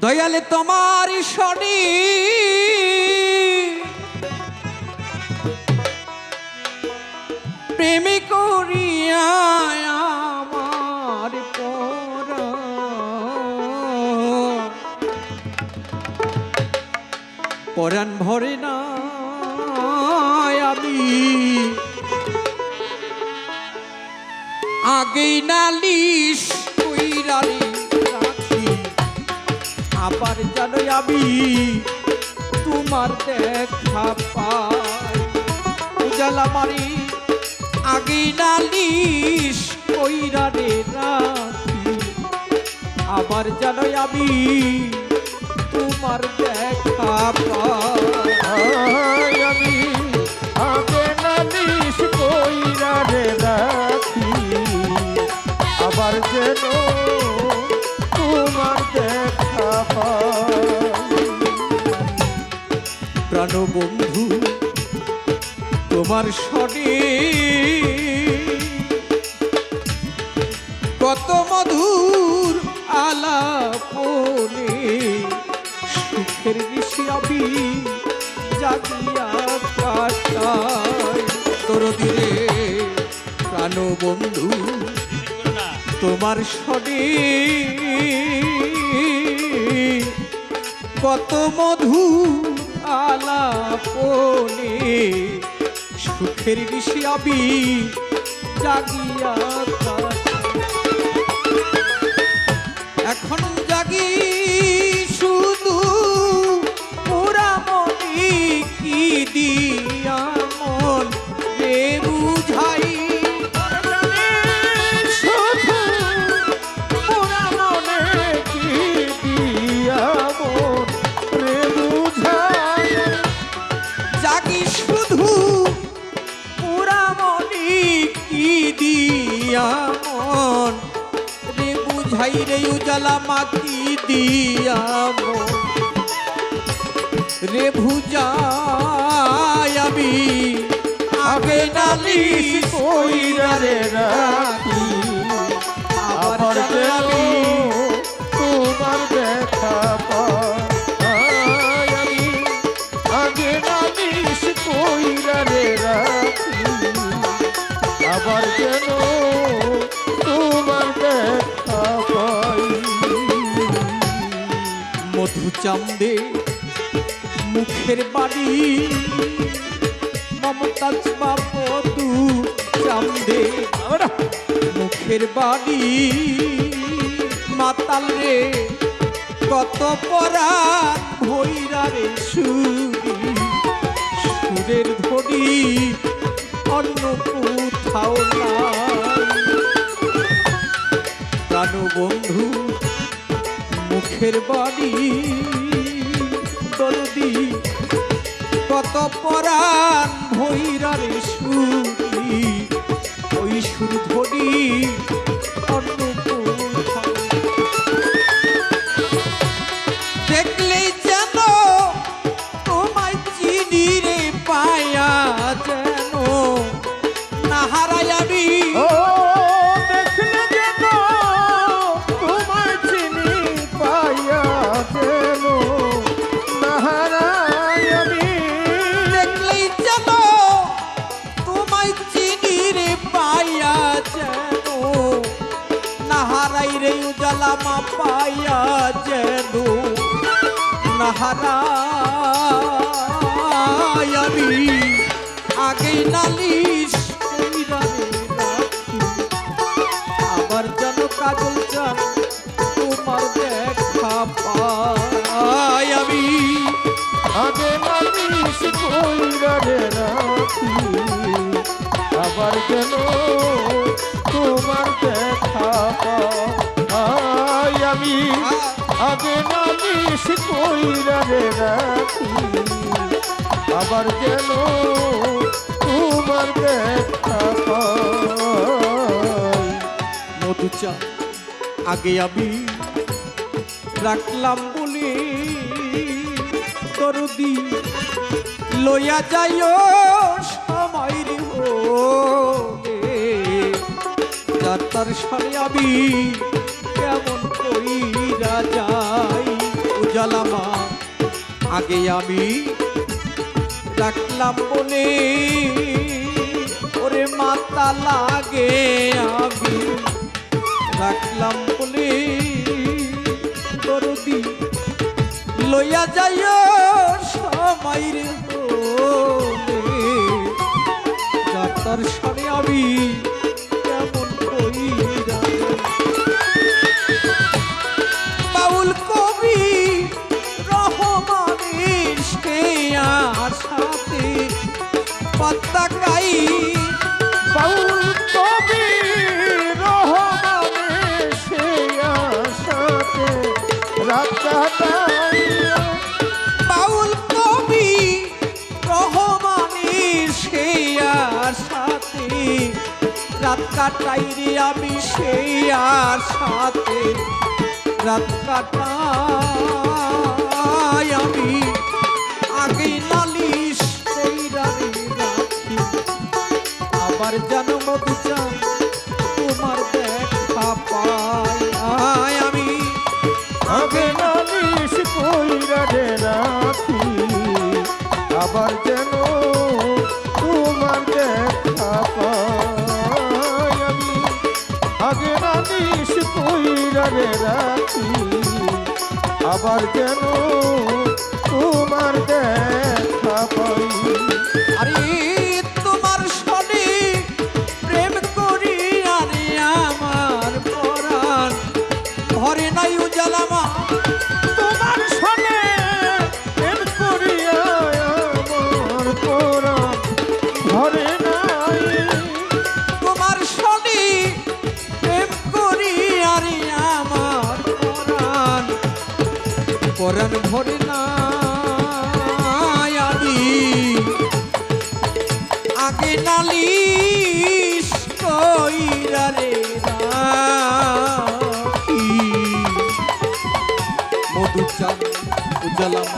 দয়ালে তোমার শনি প্রেমে করিয়া আমার পরাণ ভরে না আমি আগেই নালিশ কইরা রাখি আবার জানো আমি তোমার দেখা পাই উজালা মারি আগেই নালিশ কইরা রাখি আবার জানো আমি তোমার দেখা পাই আমি আগে নালিশ কইরা রাখি আবার যেন তোমার দেখা পাই। প্রাণবন্ধু তোমার শনি কত মধুর আলাপনে সুখের নিশি আমি জাগিয়া কাটাই তোর দিরে প্রাণবন্ধু তোমার শনি কত মধু আলাপনে সুখের নিশি আমি জাগিয়া এখন জাগি শুধু পুরা মনি কি দিয়া মন রে বুঝাই বুঝাই রে উজালা মাটি দিয়া রে ভুজাই আমি আগে নালিশ কইরা রে রাখি আবার আমি তোমার দেখা পাই। আমি আগে নালিশ কইরা রাখি আবার যেন তোমার দেখা পাই। মধু চান্দে মুখের বাড়ি মমতাজ বাপু চান্দে মুখের বাড়ি মাতাল রে কত পরা ভৈরা রে সুরের ধরি অন্য কোথাও নাই প্রাণবন্ধু মুখের বাড়ি দরদি কত পরাণ ভৈরার সুরি ওই সুর ধরি অন্য কোথাও দেখলেই যেন তোমায় চিনি রে পায়া যেন না হারাই আমি উজালামা পাইয়া যেন নাহারাই আমি আগে নালিশ কইরা রাখি আবার যেন কাজল চান তোমার দেখা পাই আমি আগে নালিশ কইরা রাখি আবার যেন তোমার দেখা পাই। আমি আগে নালিশ কইরা রাখি আবার যেন তোমার দেখা পাই। মধুচা আগে আমি রাখলাম বলে দরদি লইয়া যাইও সময় রে যাত্রার সারে আমি কেমন কইরা যাই উজালামা আগে আমি রাখলাম বলে ওরে মাতা লাগে আমি রাখলাম বলে দরদি লইয়া যাইও সময় রে যাতার সারে আমি কেমন কইরা বাউল কবি রহমানের সে আশাতে পতাকাই বাউল কবি রহমানের সে আশাতে রাত কাটাই বাউল কবি রহমানের সে আশাতে রাত কাটাই রে আমি সেই আশাতে রাত কাটাই আমি আগে নালিশ কইরা রে রাখি আবার জানো মধুচান তোমার দেখা পাই আমি আগে নালিশ কইরা রে রাখি আবার যেন তোমার দেখা পাই আমি আগে নালিশ কইরা রে রাখি আবার যেন তোমার দেখা পাই আরে তোমার সনে প্রেম করি আরে আমার পরাণ ঘরে নাই উজালামা তোমার সনে প্রেম করিয়া আমার পরাণ ঘরে নাই তোমার সনে প্রেম করি আরে আমার পরাণ পরাণ ভরে না আমি আগে নালিশ কইরা রে রাখি মধুচান উজালামা